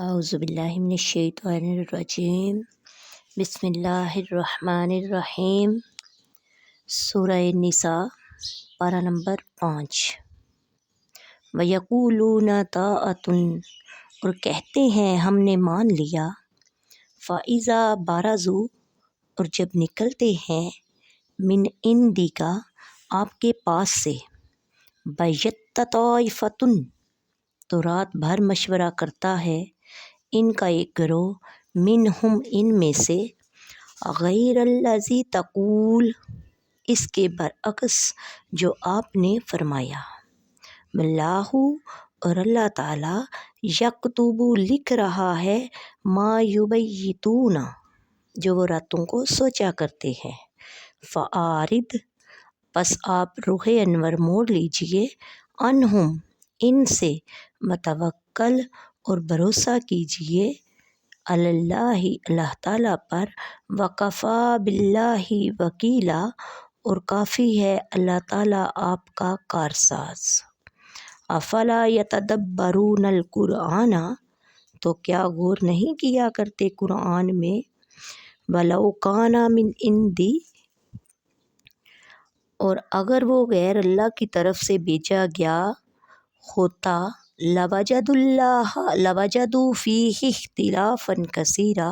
اعوذ باللہ من الشیطان الرجیم بسم اللہ الرحمن الرحیم۔ سورہ نساء پارہ نمبر 5۔ وَيَقُولُونَ طَاعَةٌ، اور کہتے ہیں ہم نے مان لیا۔ فَإِذَا بَرَزُوا، اور جب نکلتے ہیں من عندک، آپ کے پاس سے، بَیَّتَّ طَائِفَةٌ، تو رات بھر مشورہ کرتا ہے ان کا ایک گروہ، منہم، ان میں سے، غیر الذی تقول، اس کے برعکس جو آپ نے فرمایا، واللہ، اور اللہ تعالیٰ، یکتب، لکھ رہا ہے، ما یبیتون، جو وہ راتوں کو سوچا کرتے ہیں۔ فَأَعْرِضْ، پس آپ رخ انور موڑ لیجئے، عنہم، ان سے، وتوکل، اور بھروسہ کیجئے، علی اللہ، اللہ تعالیٰ پر، وکفیٰ باللہ وکیلا، اور کافی ہے اللہ تعالیٰ آپ کا کارساز۔ افلا یتدبرون القرآن، تو کیا غور نہیں کیا کرتے قرآن میں، ولو کان من عندی، اور اگر وہ غیر اللہ کی طرف سے بھیجا گیا ہوتا، لوجدوا فیہ اختلافا کثیرا،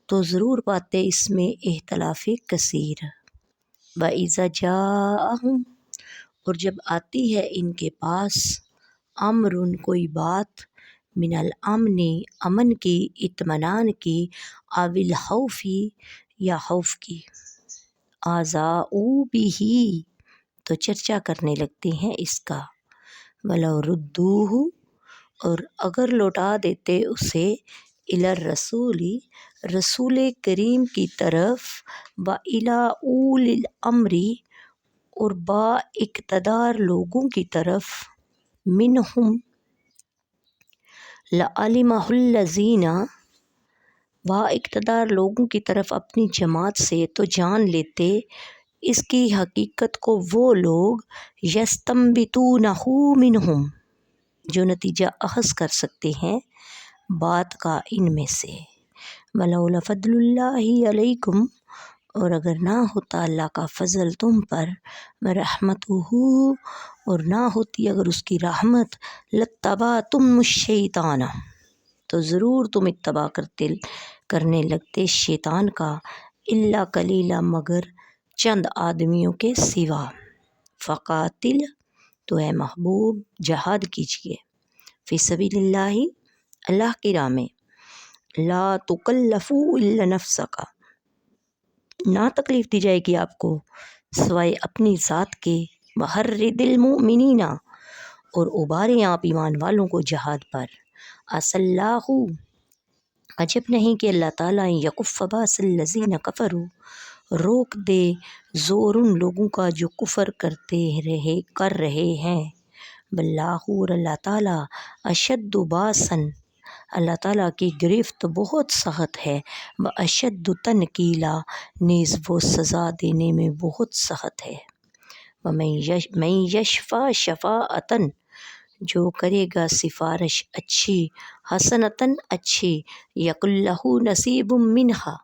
تو ضرور پاتے اس میں اختلاف کثیر۔ وَإِذَا جَاءَهُمْ، اور جب آتی ہے ان کے پاس، امر، کوئی بات، من الامن، امن کی، اطمینان کی، او الخوف، یا خوف کی، اذاعوا بہ، تو چرچا کرنے لگتے ہیں اس کا، ولو ردوہ، اور اگر لوٹا دیتے اسے، الی الرسول، رسول کریم کی طرف، والی اولی الامر، اور با اقتدار لوگوں کی طرف، منہم، لعلمہ الذین، با اقتدار لوگوں کی طرف اپنی جماعت سے تو جان لیتے اس کی حقیقت کو وہ لوگ، یستنبطونہ منہم، جو نتیجہ اخذ کر سکتے ہیں بات کا ان میں سے۔ ولولا فضل اللہ علیکم، اور اگر نہ ہوتا اللہ کا فضل تم پر، ورحمتہ، اور نہ ہوتی اگر اس کی رحمت، لاتبعتم الشیطان، تو ضرور تم اتباع کرنے لگتے شیطان کا، الا قلیلا، مگر چند آدمیوں کے سوا۔ فقاتل، تو اے محبوب جہاد کیجئے، فی سبیل اللہ، اللہ کی راہ میں، لا تکلف الا نفسک، نہ تکلیف دی جائے گی آپ کو سوائے اپنی ذات کے، وحرض المؤمنین، اور ابھاریں آپ ایمان والوں کو جہاد پر، عسی اللہ، عجب نہیں کہ اللہ تعالیٰ، یکف باس الذین کفروا، روک دے زور ان لوگوں کا جو کفر کر رہے ہیں، واللہ، اور اللہ تعالیٰ، اشد باسا، اللہ تعالیٰ کی گرفت بہت سخت ہے، واشد تنکیلا، نیز وہ سزا دینے میں بہت سخت ہے۔ ومن یشفع شفاعۃ، جو کرے گا سفارش اچھی، حسنۃ، اچھی، یکن لہ نصیب منہا،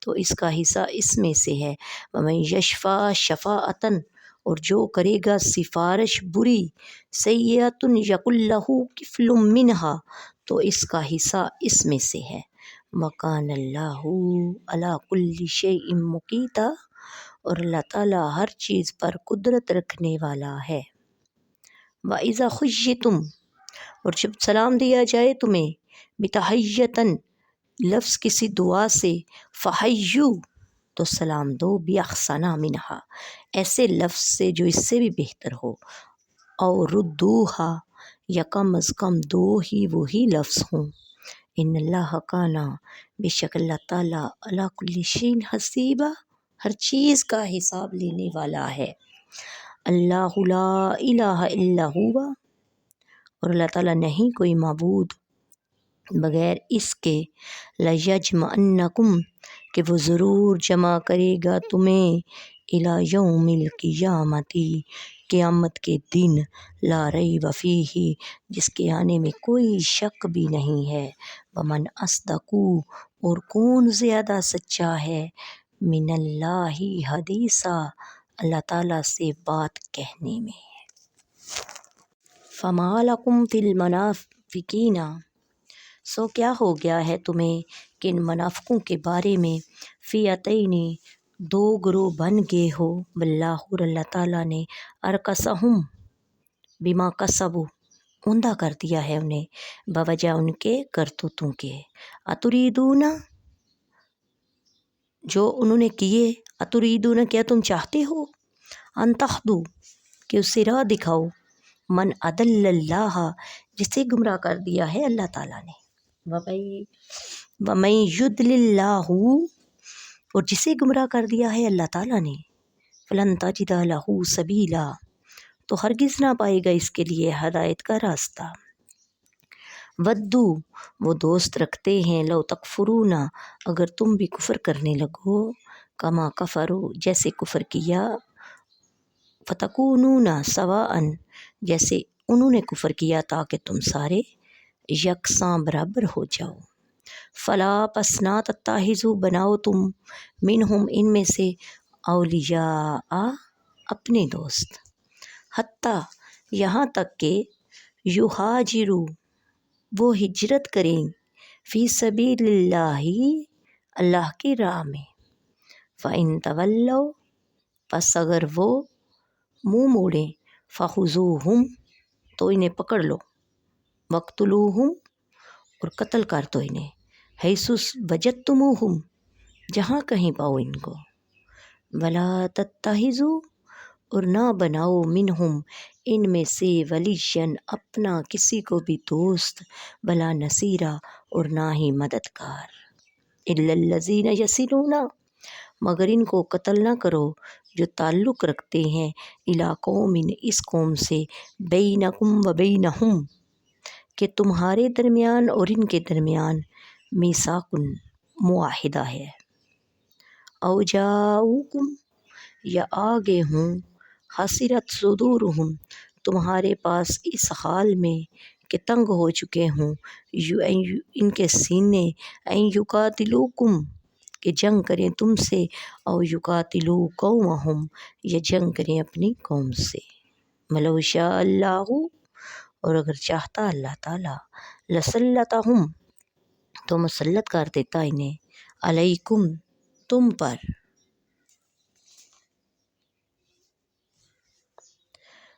تو اس کا حصہ اس میں سے ہے۔ ومن یشفع شفاعۃ، اور جو کرے گا سفارش بری، سیئۃ، یکن لہ کفل منہا، تو اس کا حصہ اس میں سے ہے۔ وکان اللہ علی کل شیء مقیتا، اور اللہ تعالیٰ ہر چیز پر قدرت رکھنے والا ہے۔ وَإِذَا حُيِّيتُمْ، اور جب سلام دیا جائے تمہیں، بِتَحِیَّةٍ، لفظ کسی دعا سے، فَحَیُّوا، تو سلام دو، بِأَحْسَنَ مِنْہا، ایسے لفظ سے جو اس سے بھی بہتر ہو، او ردوہا، یا کم از کم دو ہی وہی لفظ ہوں۔ ان اللہ کان، بے شک اللہ تعالیٰ، علی کل شیء حسیبا، ہر چیز کا حساب لینے والا ہے۔ اللہ لا الہ الا ہوا، اور اللہ تعالیٰ نہیں کوئی معبود بغیر اس کے، لیجمعنکم، کہ وہ ضرور جمع کرے گا تمہیں، الی یوم القیامت، قیامت کے دن لا ریب فیہ جس کے آنے میں کوئی شک بھی نہیں ہے، ومن اصدق اور کون زیادہ سچا ہے، من اللہ حدیثا اللہ تعالیٰ سے بات کہنے میں۔ فما لکم فی المنافقین سو کیا ہو گیا ہے تمہیں کن منافقوں کے بارے میں، فئتین دو گروہ بن گئے ہو، واللہ اور اللہ تعالیٰ نے ارکسہم بما کسبوا اوندا کر دیا ہے انہیں بوجہ ان کے کرتوتوں کے، اتریدون جو انہوں نے کیے، اتریدون کیا تم چاہتے ہو، ان تہدوا کہ اسے راہ دکھاؤ، من اضل اللہ جسے گمراہ کر دیا ہے اللہ تعالیٰ نے، ومن یضلل اللہ اور جسے گمراہ کر دیا ہے اللہ تعالیٰ نے، فلن تجد لہ سبیلا تو ہرگز نہ پائے گا اس کے لیے ہدایت کا راستہ، ودو وہ دوست رکھتے ہیں، لو تکفرون اگر تم بھی کفر کرنے لگو، کما کفرو جیسے کفر کیا، فتکونون سواء جیسے انہوں نے کفر کیا تاکہ تم سارے یکساں برابر ہو جاؤ، فلا پس نہ تتخذوا بناؤ تم منہم ان میں سے اولیاء اپنے دوست، حتیٰ یہاں تک کہ یہاجروا وہ ہجرت کریں، فی سبیل اللہ اللہ کی راہ میں، فإن تولوا پس اگر وہ منہ موڑیں، فخذوہم تو انہیں پکڑ لو، وقتلوہم اور قتل کر دو انہیں، حیث وجدتموہم جہاں کہیں پاؤ ان کو، ولا تتخذوا اور نہ بناؤ منہم ان میں سے ولیًا اپنا کسی کو بھی دوست، ولا نصیرا اور نہ ہی مددگار، الا الذین یصلون مگر ان کو قتل نہ کرو جو تعلق رکھتے ہیں، الی قوم اس قوم سے، بینکم و بینہم کہ تمہارے درمیان اور ان کے درمیان میثاق معاہدہ ہے، او جاؤکم یا آگے ہوں، حسرت صدورہم تمہارے پاس اس حال میں کہ تنگ ہو چکے ہوں، ان کے سینے، این یقاتلوکم کہ جنگ کریں تم سے، او یقاتلو قومہم یا جنگ کریں اپنی قوم سے، ولو شاء اللہ اور اگر چاہتا اللہ تعالیٰ، لسلطہم تو مسلط کر دیتا انہیں، علیکم تم پر،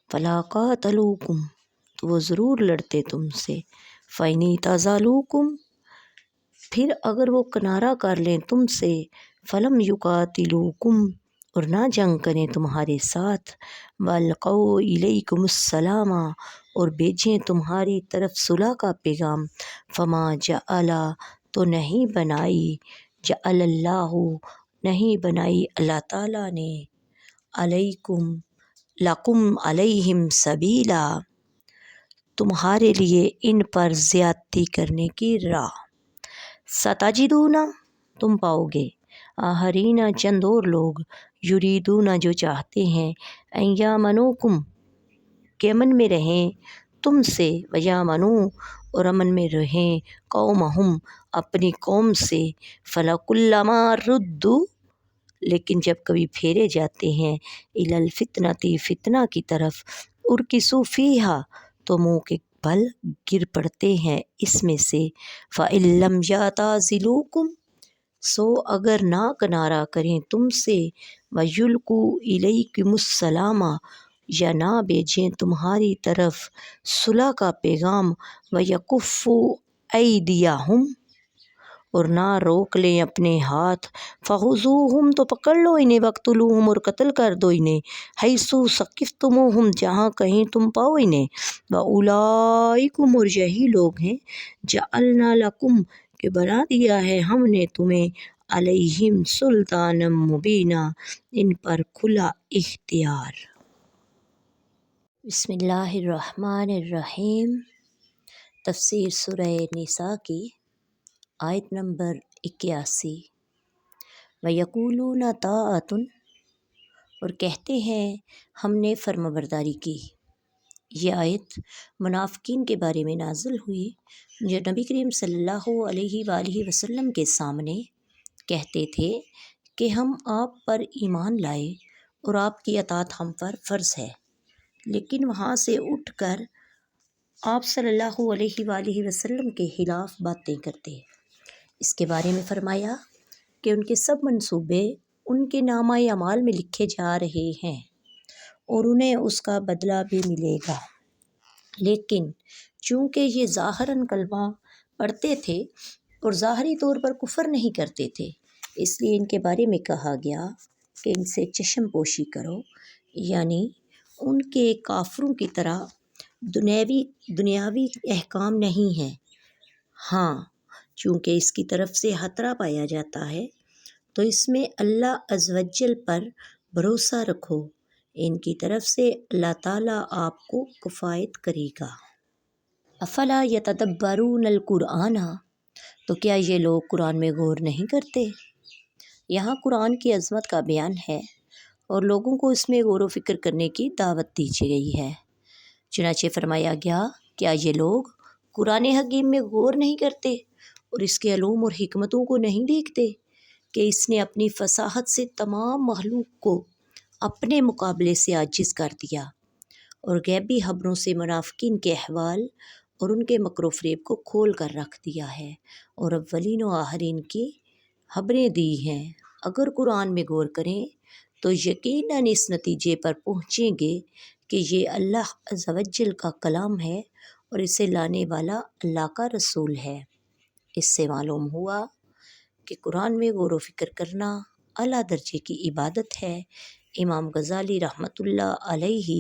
فلا قاتلوکم تو وہ ضرور لڑتے تم سے، فإن اعتزلوکم پھر اگر وہ کنارہ کر لیں تم سے، فلم یقاتلوکم اور نہ جنگ کریں تمہارے ساتھ، والقوا الیکم السلام اور بھیجیں تمہاری طرف صلح کا پیغام، فما جعل تو نہیں بنائی، جعل اللہ نہیں بنائی اللہ تعالیٰ نے، علیکم لکم علیہم سبیلا تمہارے لیے ان پر زیادتی کرنے کی راہ، ستجدون تم پاؤ گے، آخرین چند اور لوگ، یریدون جو چاہتے ہیں، ان یامنوکم کہ امن میں رہیں تم سے، ویامنوا اور امن میں رہیں قومہم اپنی قوم سے، فلکلما ردوا لیکن جب کبھی پھیرے جاتے ہیں، الی الفتنۃ فتنہ کی طرف، ارکسوا فیہا تو منہ کے بل گر پڑتے ہیں اس میں سے، فإن لم یعتزلوکم سو اگر نہ کنارہ کریں تم سے، ویلقوا الیکم السلام یا نہ بھیجیں تمہاری طرف صلح کا پیغام، ویکفوا ایدیہم اور نہ روک لیں اپنے ہاتھ، فخذوہم تو پکڑ لو انہیں، وقتلوہم اور قتل کر دو انہیں، حیث ثقفتموہم جہاں کہیں تم پاؤ انہیں، واولئکم اور یہی لوگ ہیں، جعلنا لکم کہ بنا دیا ہے ہم نے تمہیں، علیہم سلطانا مبینا ان پر کھلا اختیار۔ بسم اللہ الرحمن الرحیم۔ تفسیر سورہ نساء کی آیت نمبر 81۔ وَيَقُولُونَ طَاعَةٌ اور کہتے ہیں ہم نے فرمانبرداری کی۔ یہ آیت منافقین کے بارے میں نازل ہوئی جو نبی کریم صلی اللہ علیہ وآلہ وسلم کے سامنے کہتے تھے کہ ہم آپ پر ایمان لائے اور آپ کی اطاعت ہم پر فرض ہے، لیکن وہاں سے اٹھ کر آپ صلی اللہ علیہ وآلہ وسلم کے خلاف باتیں کرتے۔ اس کے بارے میں فرمایا کہ ان کے سب منصوبے ان کے نامہ اعمال میں لکھے جا رہے ہیں اور انہیں اس کا بدلہ بھی ملے گا، لیکن چونکہ یہ ظاہراً کلمہ پڑھتے تھے اور ظاہری طور پر کفر نہیں کرتے تھے، اس لیے ان کے بارے میں کہا گیا کہ ان سے چشم پوشی کرو، یعنی ان کے کافروں کی طرح دنیاوی احکام نہیں ہیں۔ ہاں، چونکہ اس کی طرف سے خطرہ پایا جاتا ہے تو اس میں اللہ عز و جل پر بھروسہ رکھو، ان کی طرف سے اللہ تعالیٰ آپ کو کفایت کرے گا۔ افلا یتدبرون القرآن، تو کیا یہ لوگ قرآن میں غور نہیں کرتے؟ یہاں قرآن کی عظمت کا بیان ہے اور لوگوں کو اس میں غور و فکر کرنے کی دعوت دی گئی ہے۔ چنانچہ فرمایا گیا، کیا یہ لوگ قرآن حکیم میں غور نہیں کرتے اور اس کے علوم اور حکمتوں کو نہیں دیکھتے کہ اس نے اپنی فصاحت سے تمام مخلوق کو اپنے مقابلے سے عاجز کر دیا اور غیبی خبروں سے منافقین کے احوال اور ان کے مکر و فریب کو کھول کر رکھ دیا ہے اور اولین و آخرین کی خبریں دی ہیں۔ اگر قرآن میں غور کریں تو یقیناً اس نتیجے پر پہنچیں گے کہ یہ اللہ عز و جل کا کلام ہے اور اسے لانے والا اللہ کا رسول ہے۔ اس سے معلوم ہوا کہ قرآن میں غور و فکر کرنا اعلیٰ درجے کی عبادت ہے۔ امام غزالی رحمۃ اللہ علیہ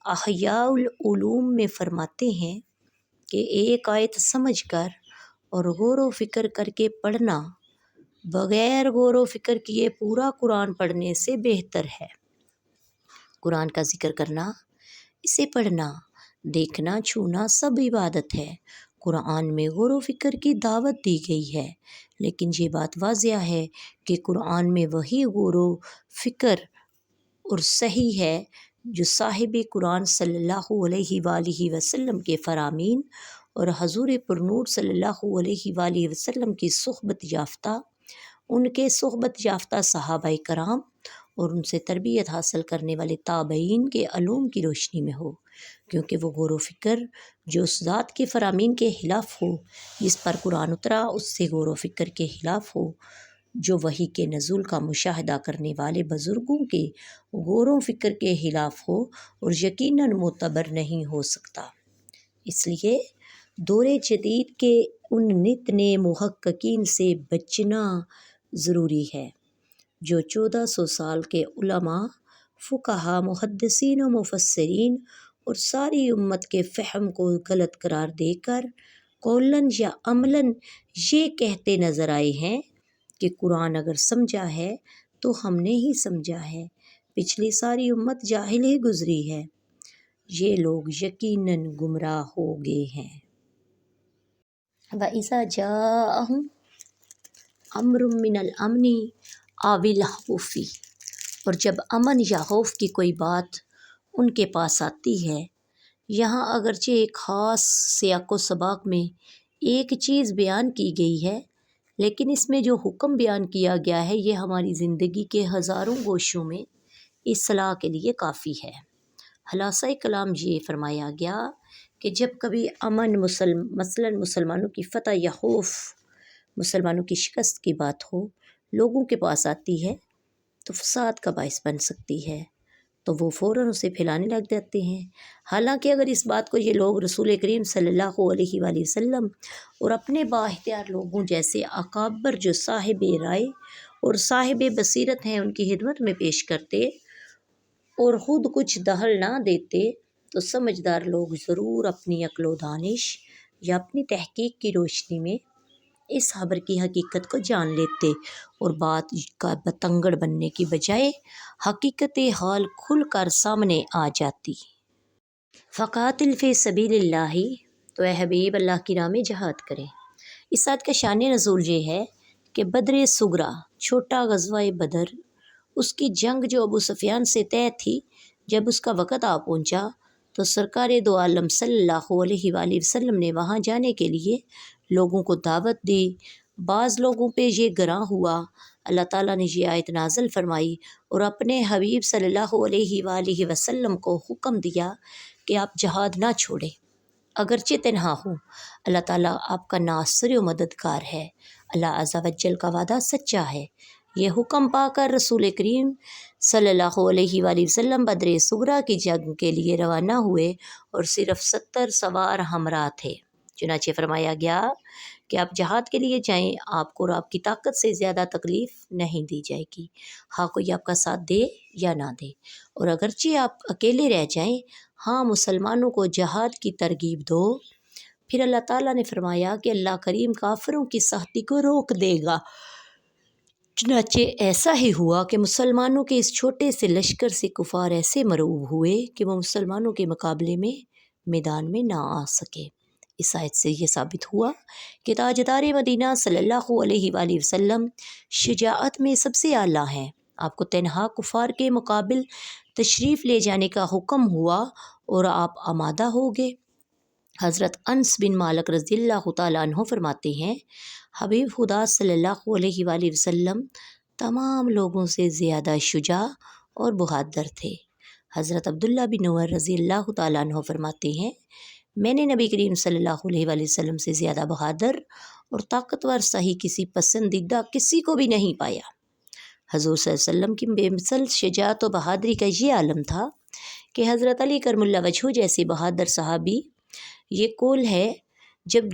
احیاء العلوم میں فرماتے ہیں کہ ایک آیت سمجھ کر اور غور و فکر کر کے پڑھنا بغیر غور و فکر کیے پورا قرآن پڑھنے سے بہتر ہے۔ قرآن کا ذکر کرنا، اسے پڑھنا، دیکھنا، چھونا سب عبادت ہے۔ قرآن میں غور و فکر کی دعوت دی گئی ہے، لیکن یہ بات واضح ہے کہ قرآن میں وہی غور و فکر اور صحیح ہے جو صاحب قرآن صلی اللہ علیہ وآلہ وسلم کے فرامین اور حضور پرنور صلی اللہ علیہ وآلہ وسلم کی صحبت یافتہ، ان کے صحبت یافتہ صحابہ کرام اور ان سے تربیت حاصل کرنے والے تابعین کے علوم کی روشنی میں ہو، کیونکہ وہ غور و فکر جو اس ذات کے فرامین کے خلاف ہو جس پر قرآن اترا، اس سے غور و فکر کے خلاف ہو جو وحی کے نزول کا مشاہدہ کرنے والے بزرگوں کے غور و فکر کے خلاف ہو اور یقیناً معتبر نہیں ہو سکتا۔ اس لیے دور جدید کے ان نت نئے محققین سے بچنا ضروری ہے جو 1400 سال کے علماء، فقہا، محدثین و مفسرین اور ساری امت کے فہم کو غلط قرار دے کر قولاً یا عملاً یہ کہتے نظر آئے ہیں کہ قرآن اگر سمجھا ہے تو ہم نے ہی سمجھا ہے، پچھلی ساری امت جاہل ہی گزری ہے۔ یہ لوگ یقیناً گمراہ ہو گئے ہیں۔ وَإِذَا جَاءَهُمْ أَمْرٌ مِّنَ الْأَمْنِ أَوِ الْخَوْفِ، اور جب امن یا خوف کی کوئی بات ان کے پاس آتی ہے، یہاں اگرچہ ایک خاص سیاق و سباق میں ایک چیز بیان کی گئی ہے، لیکن اس میں جو حکم بیان کیا گیا ہے یہ ہماری زندگی کے ہزاروں گوشوں میں اصلاح کے لیے کافی ہے۔ خلاصہ کلام یہ فرمایا گیا کہ جب کبھی امن مثلاً مسلمانوں کی فتح یا خوف، مسلمانوں کی شکست کی بات ہو، لوگوں کے پاس آتی ہے تو فساد کا باعث بن سکتی ہے، تو وہ فوراً اسے پھیلانے لگ جاتے ہیں۔ حالانکہ اگر اس بات کو یہ لوگ رسول کریم صلی اللہ علیہ وآلہ وسلم اور اپنے بااختیار لوگوں جیسے اکابر جو صاحب رائے اور صاحب بصیرت ہیں ان کی خدمت میں پیش کرتے اور خود کچھ دخل نہ دیتے تو سمجھدار لوگ ضرور اپنی عقل و دانش یا اپنی تحقیق کی روشنی میں اس خبر کی حقیقت کو جان لیتے اور بات کا بتنگڑ بننے کی بجائے حقیقت حال کھل کر سامنے آ جاتی۔ فقاتل فی سبیل اللہ، تو اے حبیب اللہ کی راہ میں جہاد کریں۔ اس آیت کا شان نزول یہ ہے کہ بدر صغریٰ، چھوٹا غزوہ بدر اس کی جنگ جو ابو سفیان سے طے تھی، جب اس کا وقت آ پہنچا تو سرکار دو عالم صلی اللہ علیہ وآلہ وسلم نے وہاں جانے کے لیے لوگوں کو دعوت دی۔ بعض لوگوں پہ یہ گراں ہوا، اللہ تعالیٰ نے یہ آیت نازل فرمائی اور اپنے حبیب صلی اللہ علیہ وآلہ وسلم کو حکم دیا کہ آپ جہاد نہ چھوڑیں، اگرچہ تنہا ہوں۔ اللہ تعالیٰ آپ کا ناصر و مددگار ہے، اللہ عز و جل کا وعدہ سچا ہے۔ یہ حکم پا کر رسول کریم صلی اللہ علیہ وآلہ وسلم بدر صغریٰ کی جنگ کے لیے روانہ ہوئے اور صرف 70 سوار ہمراہ تھے۔ چنانچہ فرمایا گیا کہ آپ جہاد کے لیے جائیں، آپ کو اور آپ کی طاقت سے زیادہ تکلیف نہیں دی جائے گی، ہاں کوئی آپ کا ساتھ دے یا نہ دے، اور اگرچہ آپ اکیلے رہ جائیں، ہاں مسلمانوں کو جہاد کی ترغیب دو۔ پھر اللہ تعالیٰ نے فرمایا کہ اللہ کریم کافروں کی سختی کو روک دے گا۔ چنانچہ ایسا ہی ہوا کہ مسلمانوں کے اس چھوٹے سے لشکر سے کفار ایسے مرعوب ہوئے کہ وہ مسلمانوں کے مقابلے میں میدان میں نہ آ سکے۔ اس آیت سے یہ ثابت ہوا کہ تاجدار مدینہ صلی اللہ علیہ وآلہ وسلم شجاعت میں سب سے اعلیٰ ہیں۔ آپ کو تنہا کفار کے مقابل تشریف لے جانے کا حکم ہوا اور آپ آمادہ ہو گئے۔ حضرت انس بن مالک رضی اللہ تعالیٰ عنہ فرماتے ہیں، حبیب خدا صلی اللہ علیہ وآلہ وسلم تمام لوگوں سے زیادہ شجاع اور بہادر تھے۔ حضرت عبداللہ بن عمر رضی اللہ تعالیٰ عنہ فرماتے ہیں، میں نے نبی کریم صلی اللہ علیہ وآلہ وسلم سے زیادہ بہادر اور طاقتور صحیح کسی پسندیدہ کسی کو بھی نہیں پایا۔ حضور صلی اللہ علیہ وسلم کی بے مثل شجاعت و بہادری کا یہ عالم تھا کہ حضرت علی کرم اللہ وجہہ جیسے بہادر صحابی، یہ قول ہے، جب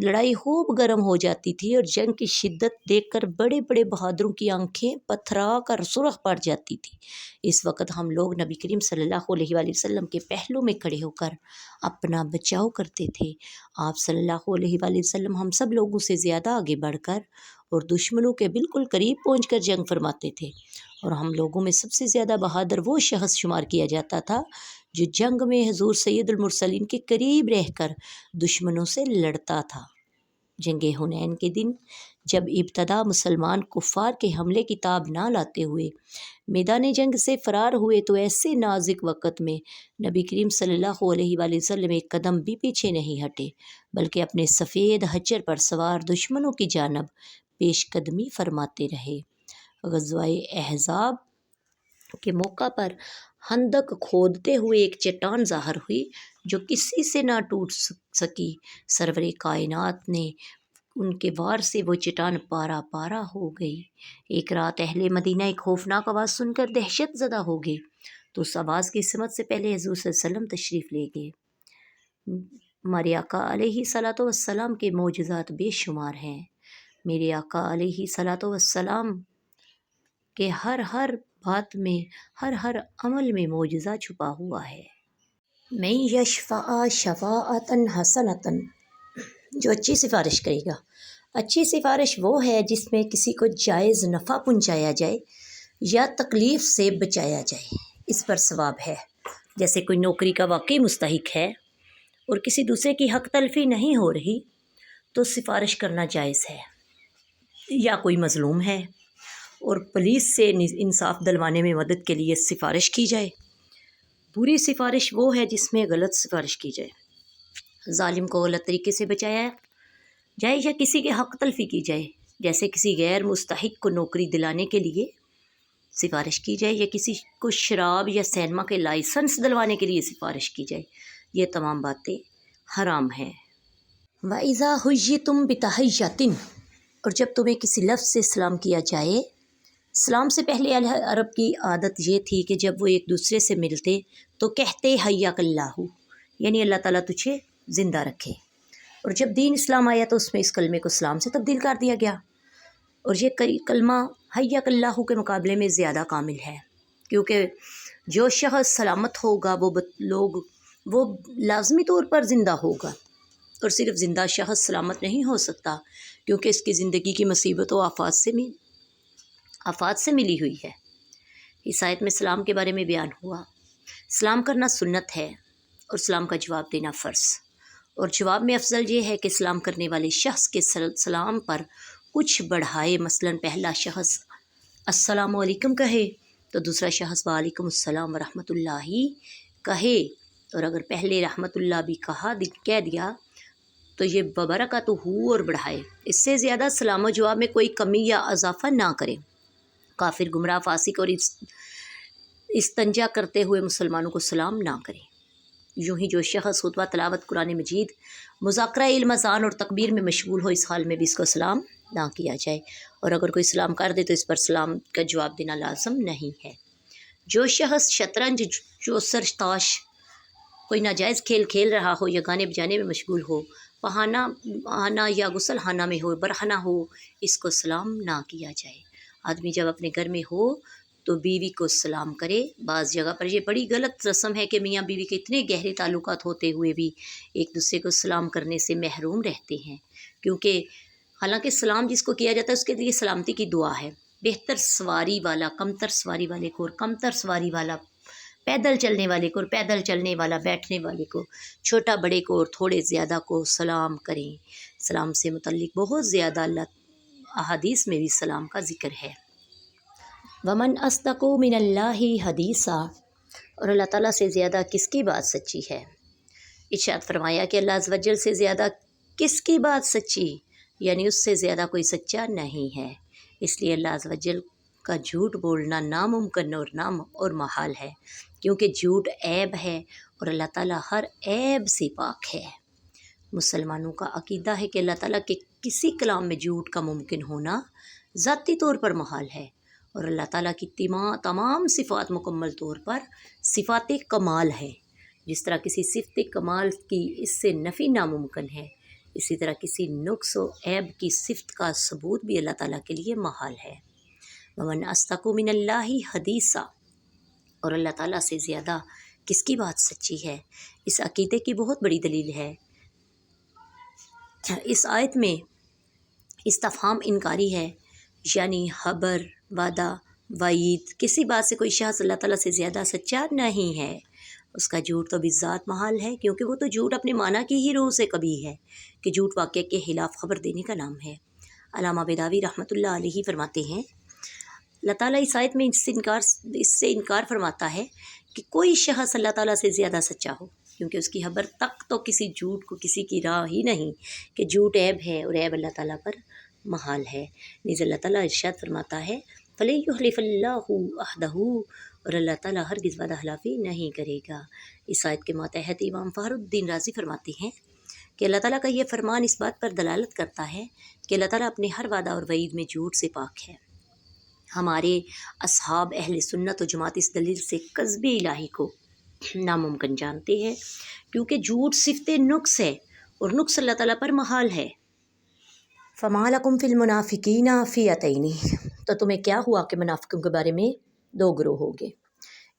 لڑائی خوب گرم ہو جاتی تھی اور جنگ کی شدت دیکھ کر بڑے بڑے بہادروں کی آنکھیں پتھرا کر سرخ پڑ جاتی تھی، اس وقت ہم لوگ نبی کریم صلی اللہ علیہ وآلہ وسلم کے پہلو میں کھڑے ہو کر اپنا بچاؤ کرتے تھے۔ آپ صلی اللہ علیہ وآلہ وسلم ہم سب لوگوں سے زیادہ آگے بڑھ کر اور دشمنوں کے بالکل قریب پہنچ کر جنگ فرماتے تھے، اور ہم لوگوں میں سب سے زیادہ بہادر وہ شخص شمار کیا جاتا تھا جو جنگ میں حضور سید المرسلین کے قریب رہ کر دشمنوں سے لڑتا تھا۔ جنگ حنین کے دن جب ابتدا مسلمان کفار کے حملے کی تاب نہ لاتے ہوئے میدان جنگ سے فرار ہوئے، تو ایسے نازک وقت میں نبی کریم صلی اللہ علیہ وآلہ وسلم ایک قدم بھی پیچھے نہیں ہٹے، بلکہ اپنے سفید حجر پر سوار دشمنوں کی جانب پیش قدمی فرماتے رہے۔ غزوہ احزاب کے موقع پر خندق کھودتے ہوئے ایک چٹان ظاہر ہوئی جو کسی سے نہ ٹوٹ سکی۔ سرور کائنات نے ان کے وار سے وہ چٹان پارا پارا ہو گئی۔ ایک رات اہل مدینہ ایک خوفناک آواز سن کر دہشت زدہ ہو گئے، تو اس آواز کی سمت سے پہلے حضور صلی اللہ علیہ وسلم تشریف لے گئے۔ ہمارے آقا علیہ صلاۃ والسلام کے معجزات بے شمار ہیں۔ میرے آقا علیہ صلاۃ والسلام کے ہر بات میں، ہر عمل میں معجزہ چھپا ہوا ہے۔ من یشفع شفاعۃ حسنۃ، جو اچھی سفارش کرے گا۔ اچھی سفارش وہ ہے جس میں کسی کو جائز نفع پہنچایا جائے یا تکلیف سے بچایا جائے، اس پر ثواب ہے۔ جیسے کوئی نوکری کا واقعی مستحق ہے اور کسی دوسرے کی حق تلفی نہیں ہو رہی تو سفارش کرنا جائز ہے، یا کوئی مظلوم ہے اور پولیس سے انصاف دلوانے میں مدد کے لیے سفارش کی جائے۔ بری سفارش وہ ہے جس میں غلط سفارش کی جائے، ظالم کو غلط طریقے سے بچایا جائے یا کسی کے حق تلفی کی جائے، جیسے کسی غیر مستحق کو نوکری دلانے کے لیے سفارش کی جائے یا کسی کو شراب یا سینما کے لائسنس دلوانے کے لیے سفارش کی جائے۔ یہ تمام باتیں حرام ہیں۔ وَإِذَا حُيِّيتُم بِتَحِيَّةٍ، اور جب تمہیں کسی لفظ سے سلام کیا جائے۔ سلام سے پہلے عرب کی عادت یہ تھی کہ جب وہ ایک دوسرے سے ملتے تو کہتے حیاک اللہ، یعنی اللہ تعالیٰ تجھے زندہ رکھے، اور جب دین اسلام آیا تو اس میں اس کلمے کو سلام سے تبدیل کر دیا گیا، اور یہ کلمہ حیاک اللہ کے مقابلے میں زیادہ کامل ہے، کیونکہ جو شخص سلامت ہوگا وہ لازمی طور پر زندہ ہوگا، اور صرف زندہ شخص سلامت نہیں ہو سکتا، کیونکہ اس کی زندگی کی مصیبت و آفات سے ملی ہوئی ہے۔ اس آیت میں سلام کے بارے میں بیان ہوا۔ سلام کرنا سنت ہے اور سلام کا جواب دینا فرض، اور جواب میں افضل یہ ہے کہ سلام کرنے والے شخص کے سلام پر کچھ بڑھائے، مثلا پہلا شخص السلام علیکم کہے تو دوسرا شخص وعلیکم السلام ورحمۃ اللہ کہے، اور اگر پہلے رحمۃ اللہ بھی کہہ دیا تو یہ وبرکاتہ اور بڑھائے، اس سے زیادہ سلام و جواب میں کوئی کمی یا اضافہ نہ کرے۔ کافر، گمراہ، فاسق اور استنجا کرتے ہوئے مسلمانوں کو سلام نہ کرے۔ یوں ہی جو شخص خطبہ، تلاوت قرآن مجید، مذاکرہ علم اذان اور تکبیر میں مشغول ہو، اس حال میں بھی اس کو سلام نہ کیا جائے، اور اگر کوئی سلام کر دے تو اس پر سلام کا جواب دینا لازم نہیں ہے۔ جو شخص شطرنج، چوسر، تاش، کوئی ناجائز کھیل کھیل رہا ہو یا گانے بجانے میں مشغول ہو، بہانہ یا غسل خانہ میں ہو، برہنہ ہو، اس کو سلام نہ کیا جائے۔ آدمی جب اپنے گھر میں ہو تو بیوی کو سلام کرے۔ بعض جگہ پر یہ بڑی غلط رسم ہے کہ میاں بیوی کے اتنے گہرے تعلقات ہوتے ہوئے بھی ایک دوسرے کو سلام کرنے سے محروم رہتے ہیں، کیونکہ حالانکہ سلام جس کو کیا جاتا ہے اس کے لیے سلامتی کی دعا ہے۔ بہتر سواری والا کمتر سواری والے کو، اور کمتر سواری والا پیدل چلنے والے کو، اور پیدل چلنے والا بیٹھنے والے کو، چھوٹا بڑے کو اور تھوڑے زیادہ کو سلام کریں۔ سلام سے متعلق بہت زیادہ احادیث میں بھی سلام کا ذکر ہے۔ ومن اصدق من اللہ حدیثا، اور اللہ تعالیٰ سے زیادہ کس کی بات سچی ہے؟ ارشاد فرمایا کہ اللہ عز و جل سے زیادہ کس کی بات سچی، یعنی اس سے زیادہ کوئی سچا نہیں ہے۔ اس لیے اللہ عز و جل کا جھوٹ بولنا ناممکن اور محال ہے، کیونکہ جھوٹ عیب ہے اور اللہ تعالیٰ ہر عیب سے پاک ہے۔ مسلمانوں کا عقیدہ ہے کہ اللہ تعالیٰ کے کسی کلام میں جھوٹ کا ممکن ہونا ذاتی طور پر محال ہے، اور اللہ تعالیٰ کی تمام صفات مکمل طور پر صفات کمال ہے۔ جس طرح کسی صفت کمال کی اس سے نفی ناممکن ہے، اسی طرح کسی نقص و عیب کی صفت کا ثبوت بھی اللہ تعالیٰ کے لیے محال ہے۔ ومن اصدق من اللہ حدیثا، اور اللہ تعالیٰ سے زیادہ کس کی بات سچی ہے، اس عقیدے کی بہت بڑی دلیل ہے۔ اس آیت میں استفہام انکاری ہے، یعنی خبر، وعدہ، وعید، کسی بات سے کوئی شخص اللہ تعالیٰ سے زیادہ سچا نہیں ہے۔ اس کا جھوٹ تو بذات محال ہے، کیونکہ وہ تو جھوٹ اپنے معنی کی ہی روح سے کبھی ہے کہ جھوٹ واقعہ کے خلاف خبر دینے کا نام ہے۔ علامہ بیضاوی رحمۃ اللہ علیہ فرماتے ہیں، اللہ تعالیٰ اس آیت میں اس سے انکار فرماتا ہے کہ کوئی شخص اللہ تعالیٰ سے زیادہ سچا ہو، کیونکہ اس کی خبر تک تو کسی جھوٹ کو کسی کی راہ ہی نہیں کہ جھوٹ عیب ہے اور عیب اللہ تعالیٰ پر محال ہے۔ نیز اللہ تعالیٰ ارشاد فرماتا ہے فَلَن يُخْلِفَ اللَّهُ عَهْدَهُ، اور اللہ تعالیٰ ہرگز وعدہ خلافی نہیں کرے گا۔ اس آیت کے ماتحت امام فخر الدین رازی فرماتے ہیں کہ اللہ تعالیٰ کا یہ فرمان اس بات پر دلالت کرتا ہے کہ اللہ تعالیٰ اپنے ہر وعدہ اور وعید میں جھوٹ سے پاک ہے۔ ہمارے اصحاب اہل سنت و جماعت اس دلیل سے کذب الہی کو ناممکن جانتے ہیں، کیونکہ جھوٹ صفت نقص ہے اور نقص اللہ تعالیٰ پر محال ہے۔ فَمَا لَكُمْ فِي الْمُنَافِقِينَ فِئَتَيْنِ، تو تمہیں کیا ہوا کہ منافقوں کے بارے میں دو گروہ ہو گئے۔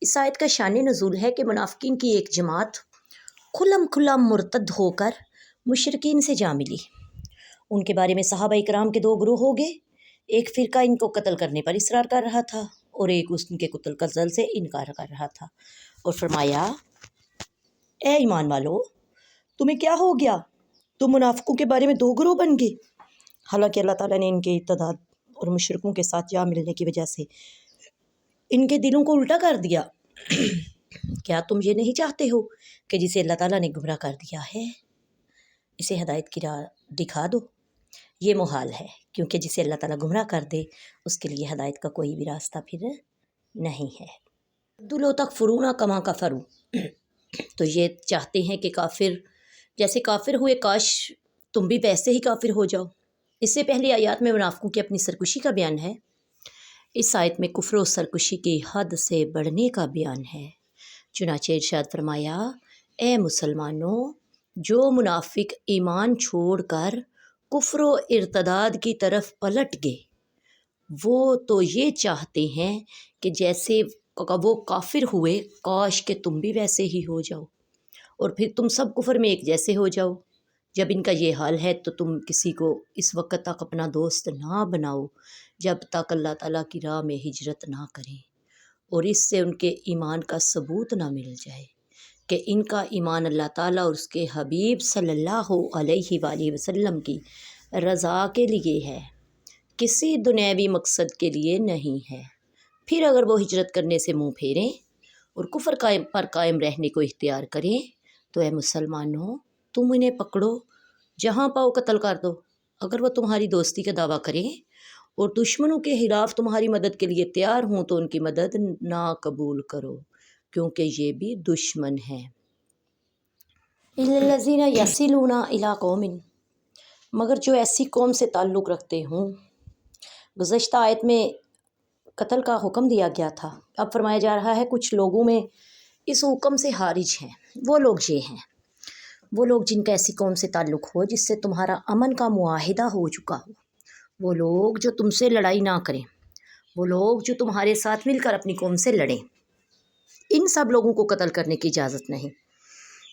اس آیت کا شان نزول ہے کہ منافقین کی ایک جماعت کھلم کھلا مرتد ہو کر مشرکین سے جا ملی۔ ان کے بارے میں صحابہ اکرام کے دو گروہ ہو گئے، ایک فرقہ ان کو قتل کرنے پر اصرار کر رہا تھا اور ایک اس کے قتل سے انکار کر رہا تھا، اور فرمایا اے ایمان والو، تمہیں کیا ہو گیا؟ تم منافقوں کے بارے میں دو گروہ بن گئے، حالانکہ اللہ تعالیٰ نے ان کے ارتداد اور مشرکوں کے ساتھ جا ملنے کی وجہ سے ان کے دلوں کو الٹا کر دیا۔ کیا تم یہ نہیں چاہتے ہو کہ جسے اللہ تعالیٰ نے گمراہ کر دیا ہے اسے ہدایت کی راہ دکھا دو؟ یہ محال ہے، کیونکہ جسے اللہ تعالیٰ گمراہ کر دے اس کے لیے ہدایت کا کوئی بھی راستہ پھر نہیں ہے۔ دلو تکفرون کما کفروا، تو یہ چاہتے ہیں کہ کافر جیسے کافر ہوئے، کاش تم بھی ویسے ہی کافر ہو جاؤ۔ اس سے پہلی آیات میں منافقوں کی اپنی سرکشی کا بیان ہے، اس آیت میں کفر و سرکشی کی حد سے بڑھنے کا بیان ہے۔ چنانچہ ارشاد فرمایا اے مسلمانوں، جو منافق ایمان چھوڑ کر کفر و ارتداد کی طرف پلٹ گئے، وہ تو یہ چاہتے ہیں کہ جیسے وہ کافر ہوئے کاش کہ تم بھی ویسے ہی ہو جاؤ، اور پھر تم سب کفر میں ایک جیسے ہو جاؤ۔ جب ان کا یہ حال ہے تو تم کسی کو اس وقت تک اپنا دوست نہ بناؤ جب تک اللہ تعالیٰ کی راہ میں ہجرت نہ کریں اور اس سے ان کے ایمان کا ثبوت نہ مل جائے کہ ان کا ایمان اللہ تعالیٰ اور اس کے حبیب صلی اللہ علیہ وآلہ وسلم کی رضا کے لیے ہے، کسی دنیاوی مقصد کے لیے نہیں ہے۔ پھر اگر وہ ہجرت کرنے سے منہ پھیریں اور کفر پر قائم رہنے کو اختیار کریں تو اے مسلمانوں تم انہیں پکڑو، جہاں پاؤ قتل کر دو۔ اگر وہ تمہاری دوستی کا دعویٰ کریں اور دشمنوں کے خلاف تمہاری مدد کے لیے تیار ہوں تو ان کی مدد نہ قبول کرو، کیونکہ یہ بھی دشمن ہیں۔ اِلَّا الَّذِينَ يَصِلُونَ إِلَىٰ قَوْمٍ، مگر جو ایسی قوم سے تعلق رکھتے ہوں۔ گزشتہ آیت میں قتل کا حکم دیا گیا تھا، اب فرمایا جا رہا ہے کچھ لوگوں میں اس حکم سے خارج ہیں۔ وہ لوگ یہ ہیں، وہ لوگ جن کا ایسی قوم سے تعلق ہو جس سے تمہارا امن کا معاہدہ ہو چکا ہو، وہ لوگ جو تم سے لڑائی نہ کریں، وہ لوگ جو تمہارے ساتھ مل کر اپنی قوم سے لڑیں، ان سب لوگوں کو قتل کرنے کی اجازت نہیں۔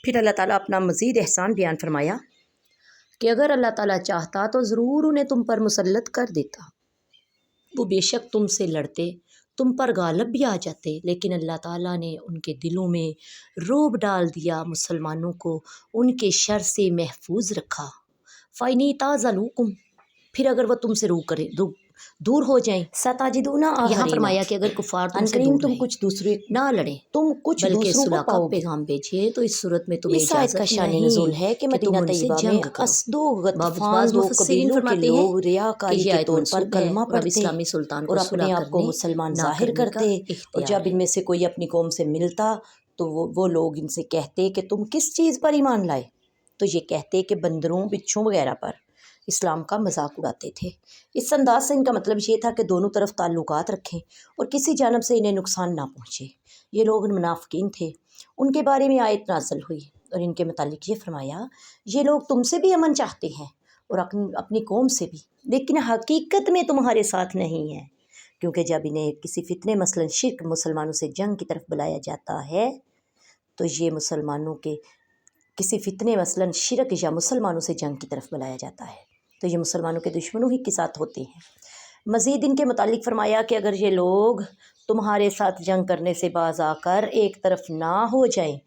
پھر اللہ تعالیٰ اپنا مزید احسان بیان فرمایا کہ اگر اللہ تعالیٰ چاہتا تو ضرور انہیں تم پر مسلط کر دیتا، وہ بے شک تم سے لڑتے، تم پر غالب بھی آ جاتے، لیکن اللہ تعالیٰ نے ان کے دلوں میں رعب ڈال دیا، مسلمانوں کو ان کے شر سے محفوظ رکھا۔ فَإِنِ اعْتَزَلُوكُمْ، پھر اگر وہ تم سے دور ہو جائیں، سَتَجِدُونَ آخَرِینَ، یہاں فرمایا کہ اگر کفار تم سے دور تم کچھ دوسرے نہ لڑیں، تم کچھ بلکہ صلح کا پیغام بھیجے تو اس صورت میں تمہیں اجازت نہیں نزول ہے کہ مدینہ طیبہ میں اسد و غطفان دو قبیلوں کے لوگ ریاکاری کے طور پر کلمہ پڑھتے اور اپنے آپ کو مسلمان ظاہر کرتے، اور جب ان میں سے کوئی اپنی قوم سے ملتا تو وہ لوگ ان سے کہتے کہ تم کس چیز پر ایمان لائے، تو یہ کہتے کہ بندروں، بچھوں وغیرہ پر۔ اسلام کا مذاق اڑاتے تھے۔ اس انداز سے ان کا مطلب یہ تھا کہ دونوں طرف تعلقات رکھیں اور کسی جانب سے انہیں نقصان نہ پہنچے۔ یہ لوگ منافقین تھے، ان کے بارے میں آیت نازل ہوئی اور ان کے متعلق یہ فرمایا یہ لوگ تم سے بھی امن چاہتے ہیں اور اپنی قوم سے بھی، لیکن حقیقت میں تمہارے ساتھ نہیں ہیں، کیونکہ جب انہیں کسی فتنے مثلاً شرک، مسلمانوں سے جنگ کی طرف بلایا جاتا ہے تو یہ مسلمانوں کے کسی فتنے مثلاً شرک یا مسلمانوں سے جنگ کی طرف بلایا جاتا ہے تو یہ مسلمانوں کے دشمنوں ہی کے ساتھ ہوتے ہیں۔ مزید ان کے متعلق فرمایا کہ اگر یہ لوگ تمہارے ساتھ جنگ کرنے سے باز آ کر ایک طرف نہ ہو جائیں،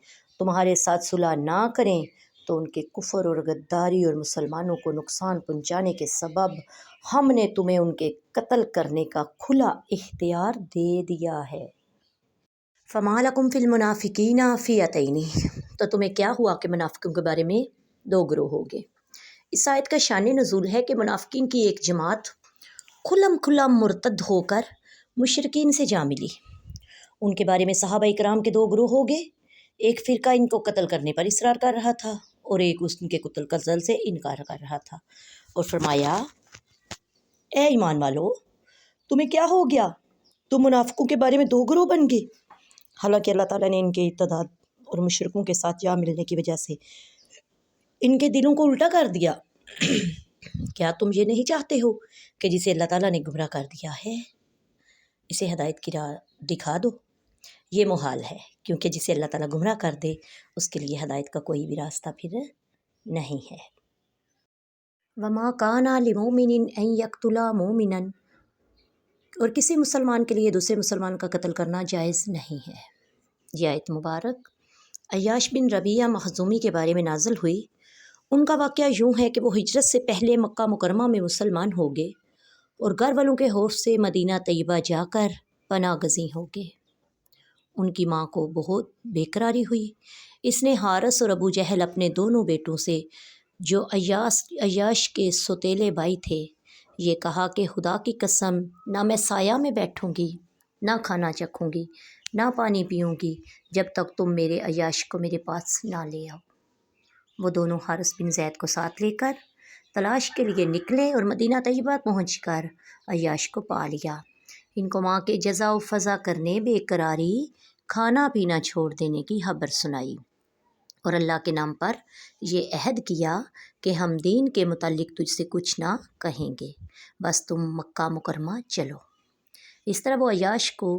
تمہارے ساتھ صلح نہ کریں، تو ان کے کفر اور غداری اور مسلمانوں کو نقصان پہنچانے کے سبب ہم نے تمہیں ان کے قتل کرنے کا کھلا اختیار دے دیا ہے۔ فَمَا لَكُمْ فِي الْمُنَافِقِينَ فِئَتَيْنِ، تو تمہیں کیا ہوا کہ منافقوں کے بارے میں دو گروہ ہو گئے۔ اس آیت کا شان نزول ہے کہ منافقین کی ایک جماعت کھلم کھلا مرتد ہو کر مشرکین سے جا ملی۔ ان کے بارے میں صحابہ اکرام کے دو گروہ ہو گئے، ایک فرقہ ان کو قتل کرنے پر اصرار کر رہا تھا اور ایک اس کے قتل سے انکار کر رہا تھا، اور فرمایا اے ایمان والو تمہیں کیا ہو گیا، تم منافقوں کے بارے میں دو گروہ بن گئے، حالانکہ اللہ تعالیٰ نے ان کے ارتداد اور مشرکوں کے ساتھ جا ملنے کی وجہ سے ان کے دلوں کو الٹا کر دیا۔ کیا تم یہ نہیں چاہتے ہو کہ جسے اللہ تعالیٰ نے گمراہ کر دیا ہے اسے ہدایت کی راہ دکھا دو؟ یہ محال ہے، کیونکہ جسے اللہ تعالیٰ گمراہ کر دے اس کے لیے ہدایت کا کوئی بھی راستہ پھر نہیں ہے۔ وَمَا كَانَ لِمُؤْمِنٍ أَن يَقْتُلَ مُؤْمِنًا، اور کسی مسلمان کے لیے دوسرے مسلمان کا قتل کرنا جائز نہیں ہے۔ یہ آیت مبارک عیاش بن ربیعہ مخزومی کے بارے میں نازل ہوئی۔ ان کا واقعہ یوں ہے کہ وہ ہجرت سے پہلے مکہ مکرمہ میں مسلمان ہو گئے اور گھر والوں کے خوف سے مدینہ طیبہ جا کر پناہ گزیں ہو گئے۔ ان کی ماں کو بہت بے قراری ہوئی، اس نے حارث اور ابو جہل اپنے دونوں بیٹوں سے جو عیاش کے سوتیلے بھائی تھے یہ کہا کہ خدا کی قسم نہ میں سایہ میں بیٹھوں گی، نہ کھانا چکھوں گی، نہ پانی پیوں گی جب تک تم میرے عیاش کو میرے پاس نہ لے آؤ۔ وہ دونوں حارث بن زید کو ساتھ لے کر تلاش کے لیے نکلے اور مدینہ طیبہ پہنچ کر عیاش کو پا لیا۔ ان کو ماں کے جزا و فضا کرنے، بے قراری، کھانا پینا چھوڑ دینے کی خبر سنائی اور اللہ کے نام پر یہ عہد کیا کہ ہم دین کے متعلق تجھ سے کچھ نہ کہیں گے، بس تم مکہ مکرمہ چلو۔ اس طرح وہ عیاش کو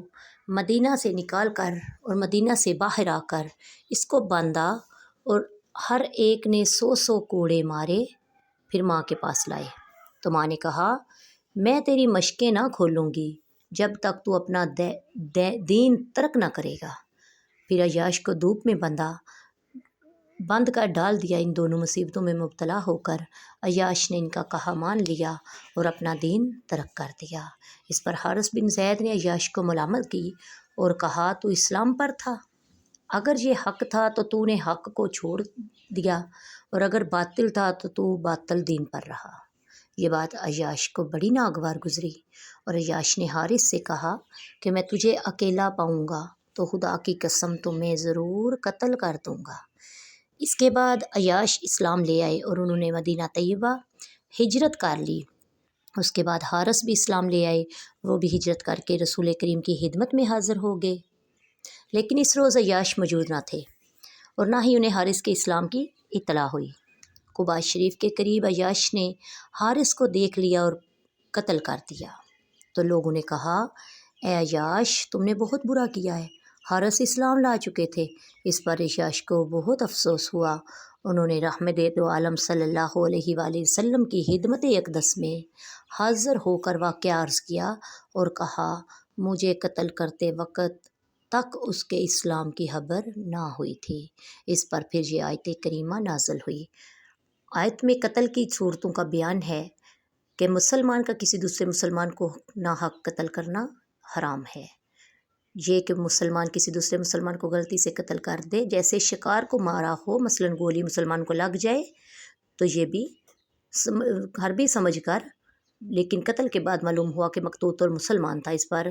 مدینہ سے نکال کر اور مدینہ سے باہر آ کر اس کو باندھا اور ہر ایک نے 100 کوڑے مارے، پھر ماں کے پاس لائے تو ماں نے کہا میں تیری مشقیں نہ کھولوں گی جب تک تو اپنا دین ترک نہ کرے گا۔ پھر عیاش کو دھوپ میں بندھا، بند کر ڈال دیا۔ ان دونوں مصیبتوں میں مبتلا ہو کر عیاش نے ان کا کہا مان لیا اور اپنا دین ترک کر دیا۔ اس پر حارث بن زید نے عیاش کو ملامت کی اور کہا تو اسلام پر تھا، اگر یہ حق تھا تو نے حق کو چھوڑ دیا، اور اگر باطل تھا تو باطل دین پر رہا۔ یہ بات عیاش کو بڑی ناگوار گزری اور عیاش نے حارث سے کہا کہ میں تجھے اکیلا پاؤں گا تو خدا کی قسم تمہیں ضرور قتل کر دوں گا۔ اس کے بعد عیاش اسلام لے آئے اور انہوں نے مدینہ طیبہ ہجرت کر لی۔ اس کے بعد حارث بھی اسلام لے آئے، وہ بھی ہجرت کر کے رسول کریم کی خدمت میں حاضر ہو گئے۔ لیکن اس روز عیاش موجود نہ تھے اور نہ ہی انہیں حارث کے اسلام کی اطلاع ہوئی۔ قباء شریف کے قریب عیاش نے حارث کو دیکھ لیا اور قتل کر دیا۔ تو لوگوں نے کہا اے عیاش تم نے بہت برا کیا ہے، حارث اسلام لا چکے تھے۔ اس پر عیاش کو بہت افسوس ہوا۔ انہوں نے رحمت دو عالم صلی اللہ علیہ وآلہ وسلم کی خدمت اقدس میں حاضر ہو کر واقعہ عرض کیا اور کہا مجھے قتل کرتے وقت تک اس کے اسلام کی خبر نہ ہوئی تھی۔ اس پر پھر یہ آیت کریمہ نازل ہوئی۔ آیت میں قتل کی صورتوں کا بیان ہے کہ مسلمان کا کسی دوسرے مسلمان کو ناحق قتل کرنا حرام ہے۔ یہ کہ مسلمان کسی دوسرے مسلمان کو غلطی سے قتل کر دے، جیسے شکار کو مارا ہو، مثلاً گولی مسلمان کو لگ جائے تو یہ بھی حربی سمجھ کر، لیکن قتل کے بعد معلوم ہوا کہ مقتول مسلمان تھا، اس پر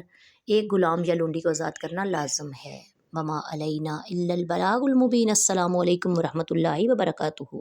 ایک غلام یا لونڈی کو آزاد کرنا لازم ہے۔ وما علینا الا البلاغ المبین۔ السلام علیکم ورحمۃ اللہ وبرکاتہ۔